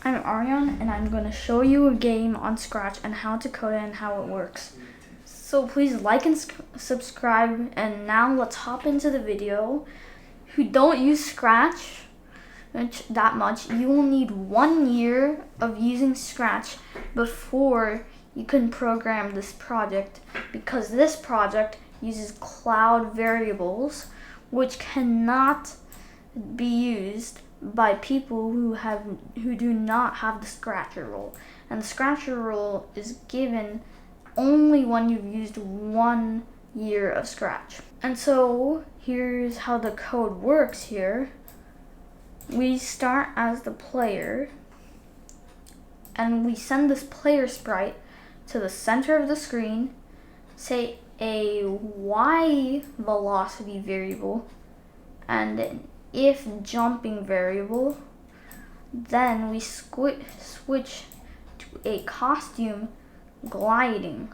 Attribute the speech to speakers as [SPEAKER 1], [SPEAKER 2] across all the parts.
[SPEAKER 1] I'm Aryan, and I'm going to show you a game on Scratch and how to code it and how it works. So please like and subscribe, and now let's hop into the video. If you don't use Scratch that much, you will need 1 year of using Scratch before you can program this project, because this project uses cloud variables which cannot be used by people who do not have the Scratcher rule. And the Scratcher rule is given only when you've used 1 year of Scratch. And so here's how the code works here. We start as the player, and we send this player sprite to the center of the screen, say a y velocity variable and an if jumping variable. Then we switch to a costume gliding,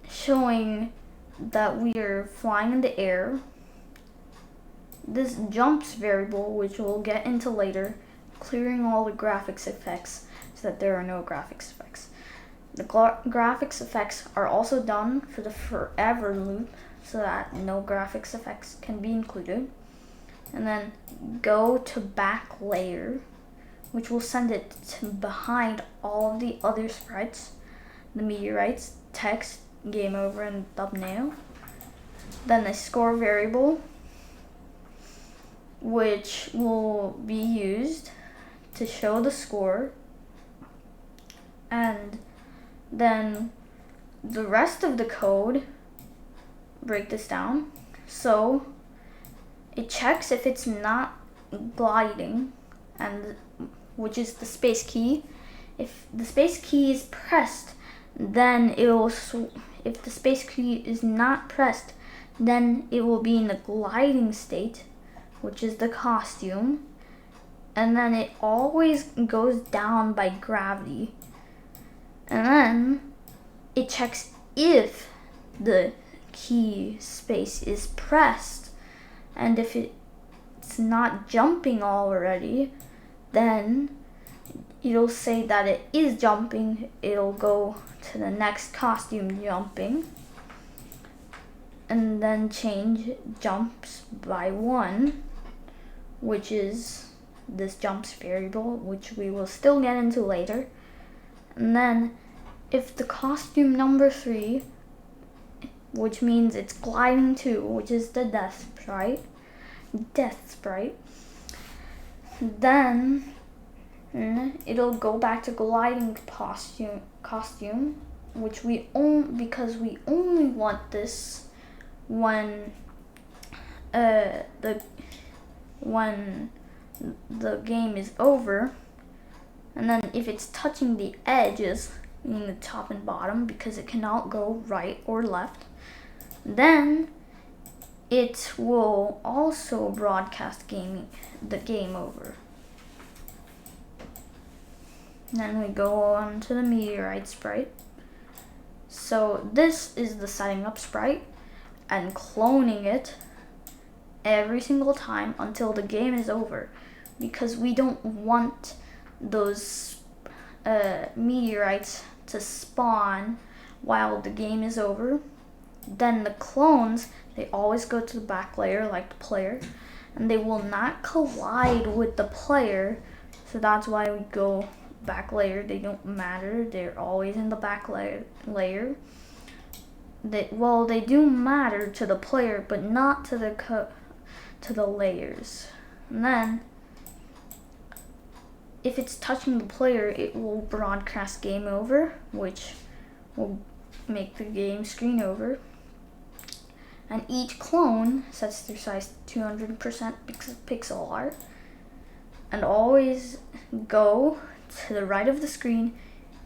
[SPEAKER 1] showing that we are flying in the air. This jumps variable, which we'll get into later, clearing all the graphics effects so that there are no graphics effects. The graphics effects are also done for the forever loop so that no graphics effects can be included. And then go to back layer, which will send it to behind all of the other sprites, the meteorites, text, game over, and thumbnail. Then a score variable, which will be used to show the score. And then the rest of the code, break this down. So it checks if it's not gliding, and which is the space key. If the space key is pressed, then it will. If the space key is not pressed, then it will be in the gliding state, which is the costume. And then it always goes down by gravity. And then it checks if the key space is pressed. And if it's not jumping already, then it'll say that it is jumping. It'll go to the next costume jumping, and then change jumps by 1, which is this jumps variable, which we will still get into later. And then if the costume number 3, which means it's gliding 2, which is the death sprite, then it'll go back to gliding costume, which we because we only want this when the game is over. And then if it's touching the edges, meaning the top and bottom, because it cannot go right or left, then it will also broadcast the game over. Then we go on to the meteorite sprite. So this is the setting up sprite and cloning it every single time until the game is over, because we don't want those meteorites to spawn while the game is over. Then the clones, they always go to the back layer like the player, and they will not collide with the player. So that's why we go back layer. They don't matter. They're always in the back layer. They do matter to the player, but not to the layers. And then if it's touching the player, it will broadcast game over, which will make the game screen over. And each clone sets their size to 200% pixel art, and always go to the right of the screen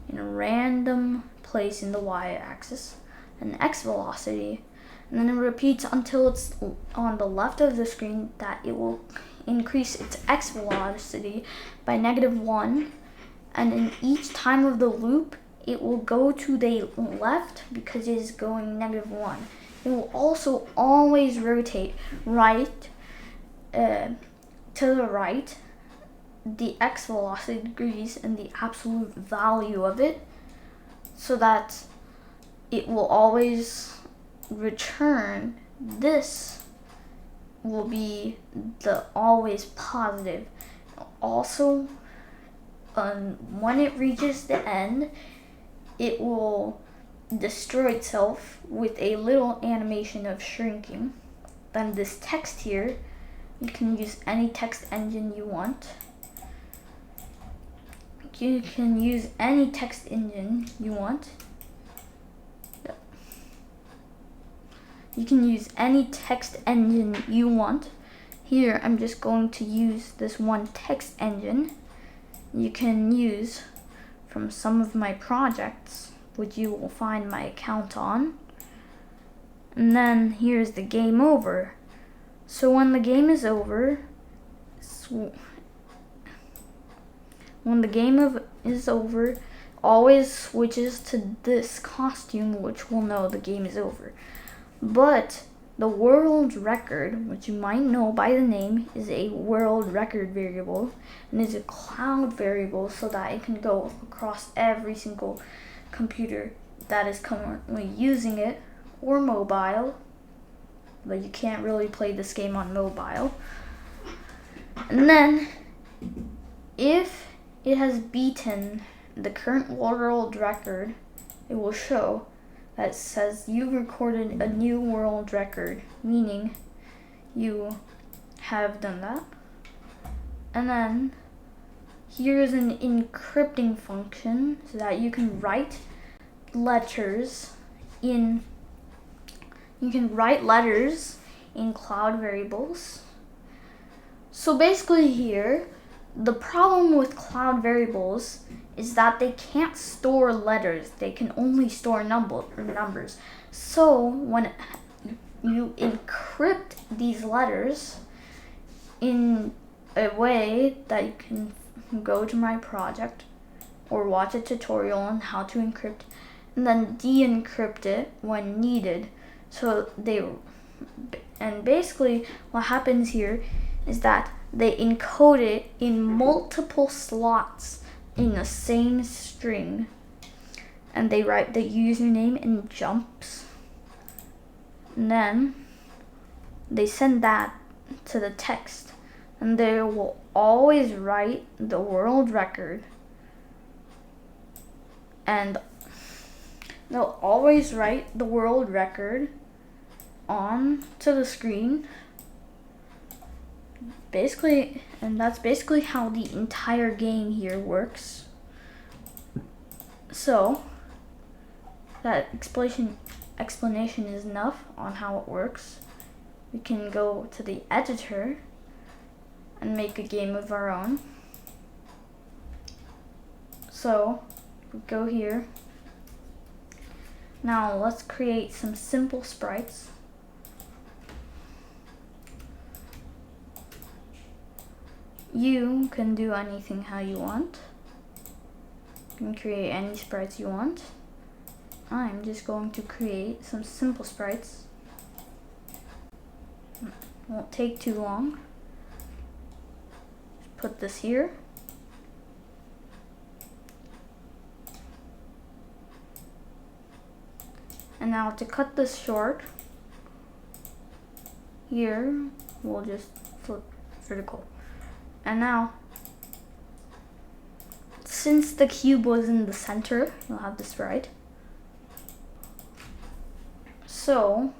[SPEAKER 1] in a random place in the y-axis, an x velocity, and then it repeats until it's on the left of the screen, that it will increase its x velocity by -1, and in each time of the loop it will go to the left because it is going -1. It will also always rotate right to the right the x velocity degrees and the absolute value of it, so that it will always return. This will be the always positive. Also, when it reaches the end, it will destroy itself with a little animation of shrinking. Then this text here, you can use any text engine you want. You can use any text engine you want. You can use any text engine you want. Here, I'm just going to use this one text engine. You can use from some of my projects, which you will find my account on. And then here's the game over. So when the game is over, always switches to this costume, which will know the game is over. But the world record, which you might know by the name, is a world record variable and is a cloud variable, so that it can go across every single computer that is currently using it, or mobile, but you can't really play this game on mobile. And then if it has beaten the current world record, it will show that says you recorded a new world record, meaning you have done that. And then here's an encrypting function so that you can write letters in cloud variables. So basically here, the problem with cloud variables is that they can't store letters. They can only store numbers. So when you encrypt these letters in a way that you can go to my project or watch a tutorial on how to encrypt, and then de-encrypt it when needed. And basically what happens here is that they encode it in multiple slots in the same string, and they write the username in jumps, and then they send that to the text, and they will always write the world record, and they'll always write the world record onto the screen. Basically, and that's basically how the entire game here works. So that explanation is enough on how it works. We can go to the editor and make a game of our own. So we go here. Now let's create some simple sprites. You can do anything how you want. You can create any sprites you want. I'm just going to create some simple sprites. Won't take too long. Just put this here. And now to cut this short, here we'll just flip vertical. And now, since the cube was in the center, you'll have this right. So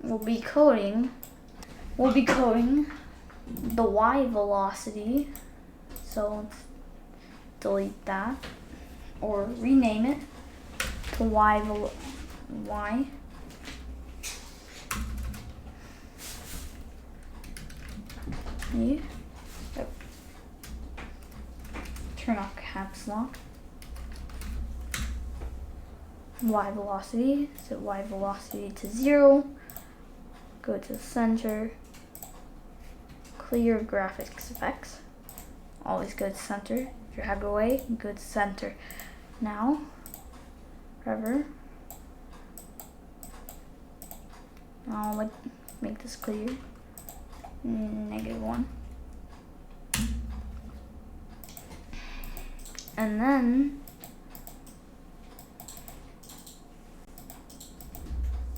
[SPEAKER 1] we'll be coding the y velocity. So let's delete that or rename it to y. Turn off caps lock. Y velocity, set y velocity to 0. Go to the center. Clear graphics effects. Always go to center. Drag away, go to center. Now, forever. I'll make this clear. -1. And then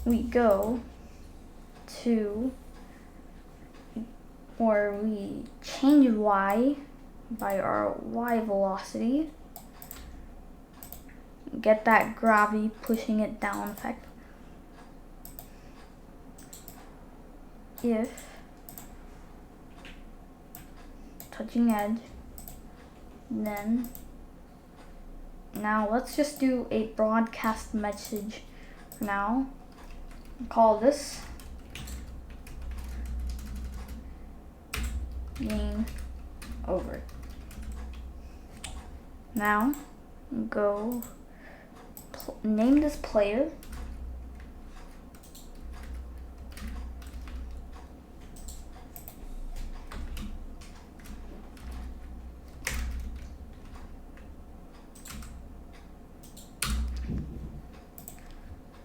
[SPEAKER 1] we go to, or we change y by our y velocity, get that gravity pushing it down effect. If touching edge, then now let's just do a broadcast message for now. Call this game over. Now go name this player.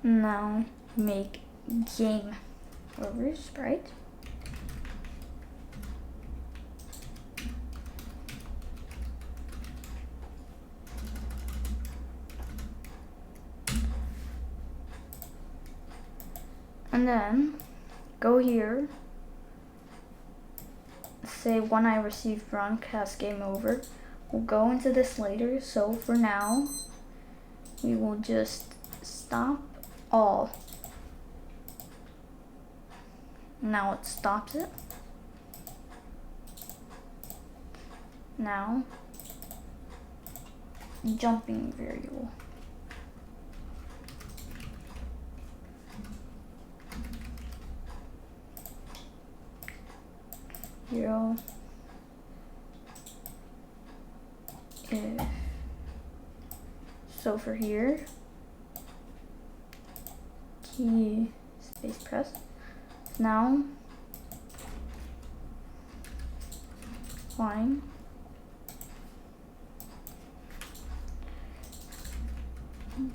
[SPEAKER 1] Now make game over sprite. And then go here, say when I receive broadcast game over. We'll go into this later, so for now we will just stop all. Now it stops it. Now jumping variable. Zero. So for here, key space press. Now line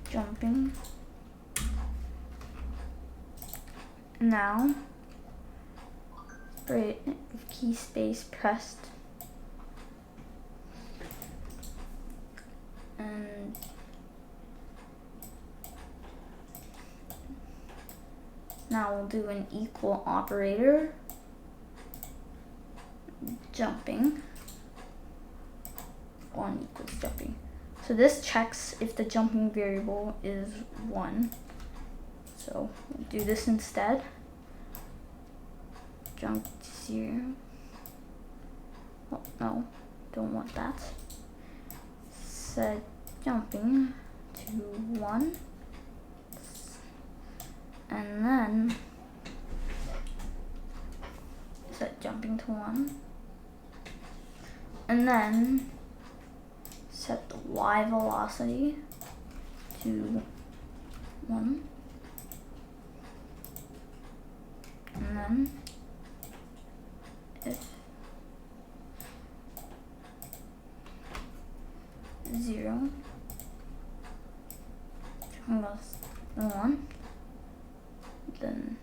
[SPEAKER 1] jumping. Now right with key space pressed, and now we'll do an equal operator, jumping, 1 equals jumping. So this checks if the jumping variable is 1. So we'll do this instead. Jump to 0. Oh no, don't want that. Set jumping to 1. And then set jumping to 1. And then set the y velocity to 1. And then if 0 plus 1, then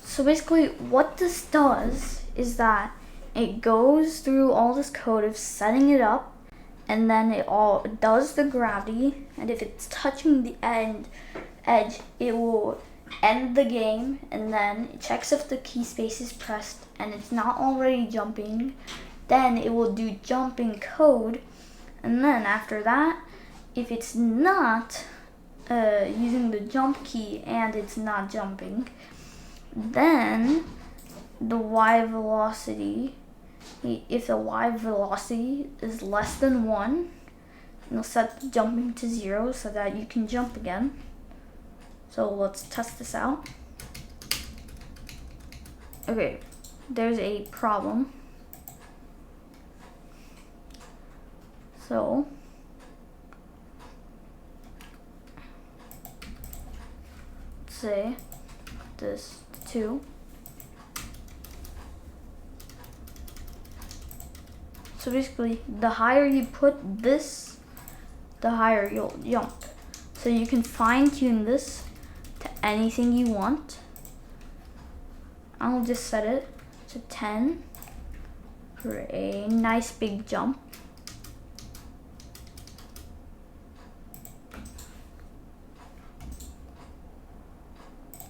[SPEAKER 1] so basically what this does is that it goes through all this code of setting it up, and then it all does the gravity, and if it's touching the edge, it will end the game, and then it checks if the key space is pressed and it's not already jumping. Then it will do jumping code, and then after that, if it's not using the jump key and it's not jumping, then the y velocity, if the y velocity is less than 1, you'll set the jumping to 0 so that you can jump again. So let's test this out. Okay, there's a problem. So let's say this 2. So basically, the higher you put this, the higher you'll jump. So you can fine tune this to anything you want. I'll just set it to 10 for a nice big jump.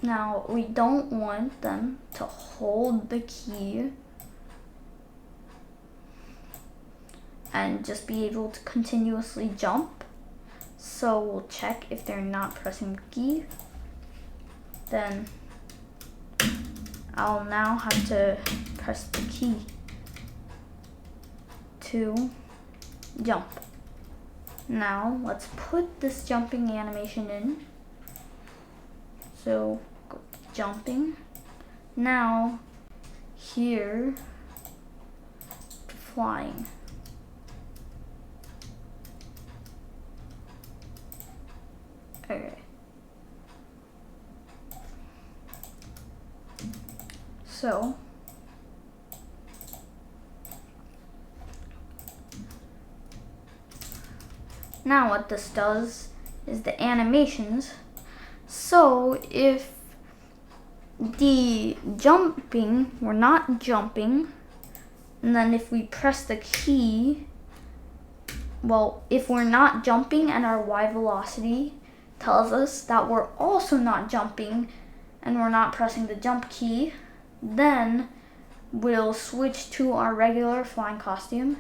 [SPEAKER 1] Now, we don't want them to hold the key and just be able to continuously jump. So we'll check if they're not pressing the key. Then I'll now have to press the key to jump. Now let's put this jumping animation in. So go to jumping. Now here to flying. Okay. So now what this does is the animations. So if the jumping, we're not jumping, and then if we press the key, well, if we're not jumping and our Y velocity tells us that we're also not jumping and we're not pressing the jump key, then we'll switch to our regular flying costume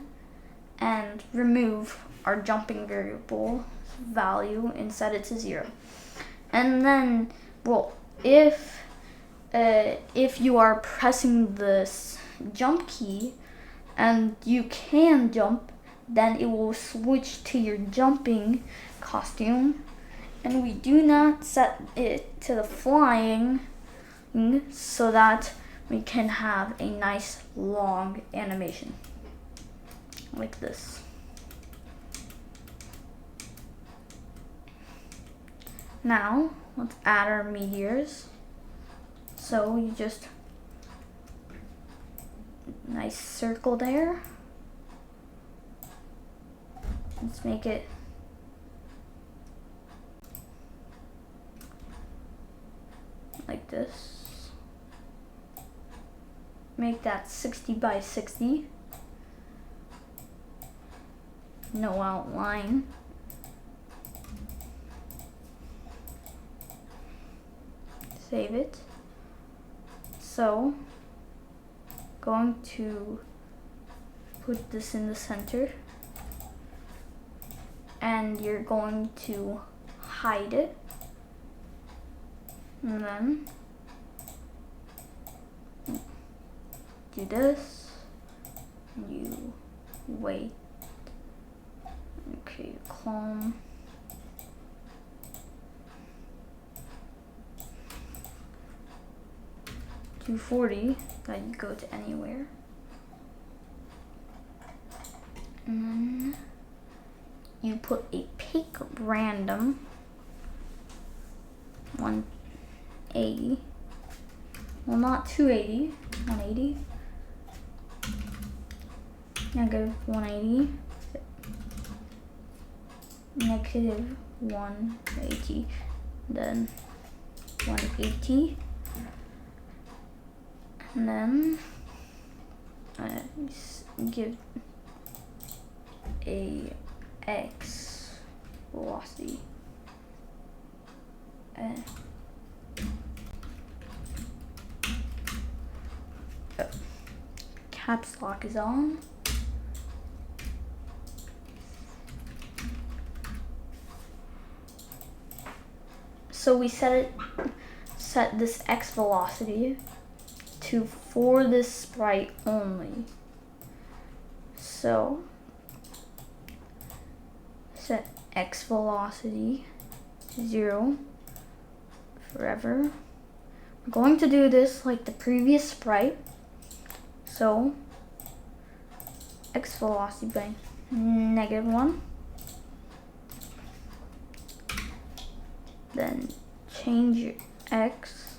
[SPEAKER 1] and remove our jumping variable value and set it to 0. And then, well, if you are pressing this jump key and you can jump, then it will switch to your jumping costume. And we do not set it to the flying so that we can have a nice long animation like this. Now let's add our meteors. So you just nice circle there. Let's make it like this. Make that 60 by 60. No outline. Save it. So, going to put this in the center, and you're going to hide it, and then do this, and you wait. Okay, clone. $240, that you go to anywhere. And then you put a pick random 180. Well, not 280, 180. Negative 180. Negative 180. Then 180. And then give a X velocity. Caps lock is on. So we set this X velocity to for this sprite only. So set X velocity to 0 forever. We're going to do this like the previous sprite. So X velocity by -1. Then change your X.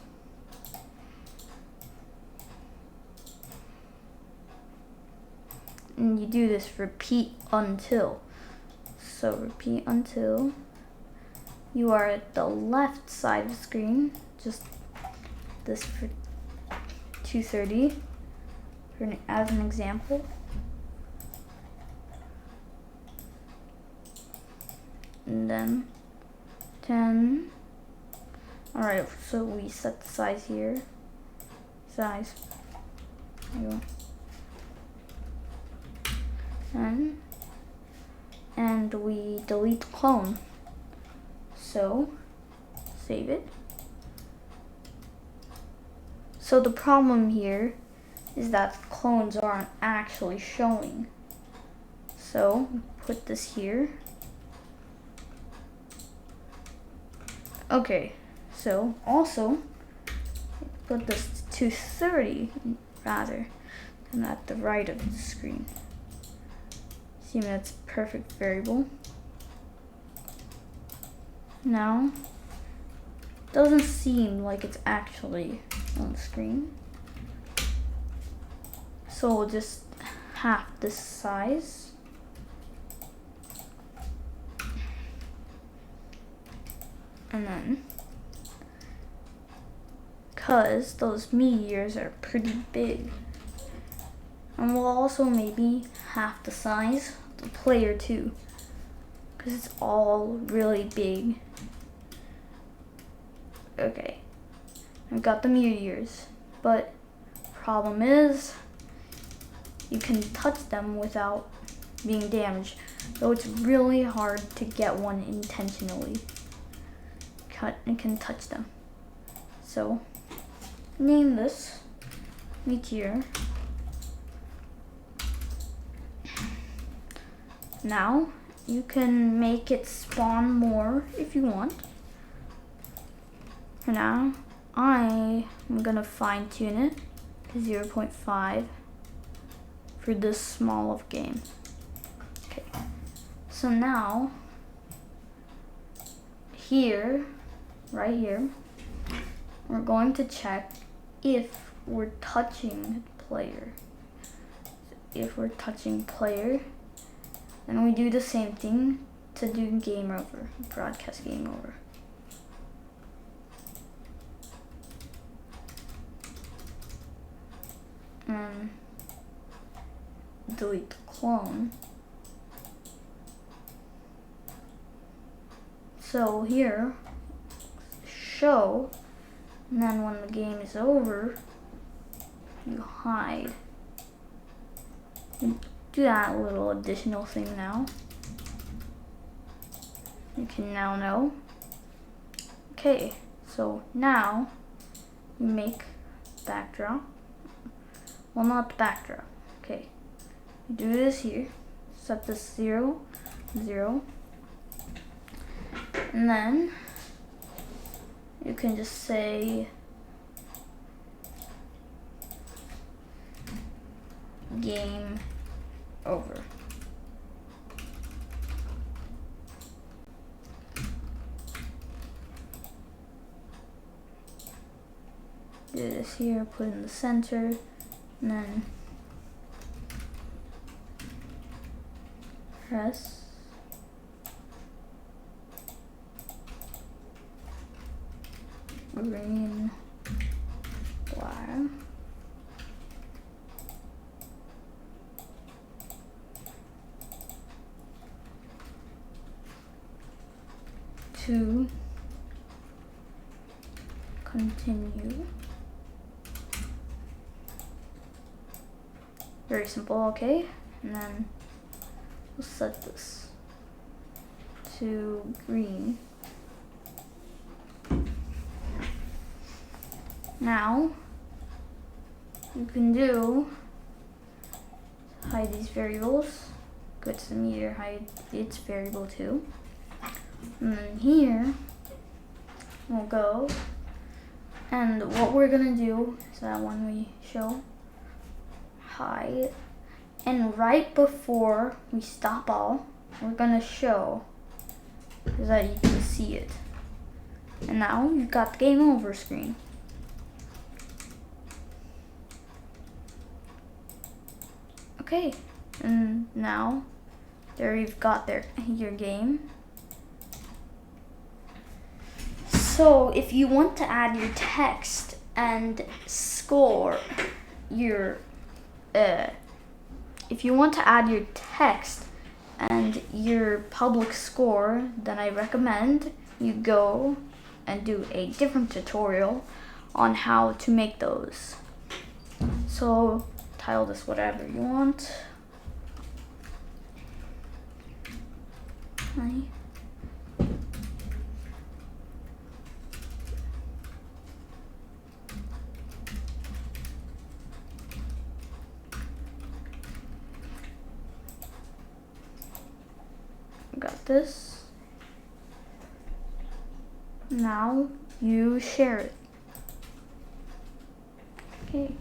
[SPEAKER 1] And you do this repeat until. So repeat until you are at the left side of the screen. Just this for 230. as an example. And then 10. Alright, so we set the size here. Size. There you go. And we delete the clone. So save it. So the problem here is that clones aren't actually showing. So put this here. Okay, so also put this to 30 rather than at the right of the screen. See, that's perfect variable. Now, doesn't seem like it's actually on the screen. So we'll just half this size. And then, cause those meteors are pretty big. And we'll also maybe half the size of the player too, cause it's all really big. Okay, I've got the meteors, but problem is you can touch them without being damaged, though it's really hard to get one intentionally. Cut and can touch them. So name this meteor. Now you can make it spawn more if you want. For now, I am gonna fine tune it to 0.5 for this small of game. Okay, so now here, right here, we're going to check if we're touching player. If we're touching player, then we do the same thing to do game over, broadcast game over. And delete the clone. So here, show, and then when the game is over, you hide. You do that little additional thing now. You can now know. Okay, so now you make backdrop. Well, not the backdrop. Okay, you do this here. Set this 0, 0. And then you can just say game over. Do this here, put it in the center, and then press. Green, black. To continue. Very simple, okay? And then we'll set this to green. Now, you can do hide these variables. Go to the meter, hide its variable too. And then here, we'll go. And what we're gonna do is that when we show hide, and right before we stop all, we're gonna show so that you can see it. And now you've got the game over screen. Okay, and now there you've got your game. So if you want to add your text and score your if you want to add your text and your public score, then I recommend you go and do a different tutorial on how to make those. So title this whatever you want. Hi. Got this. Now you share it. Okay.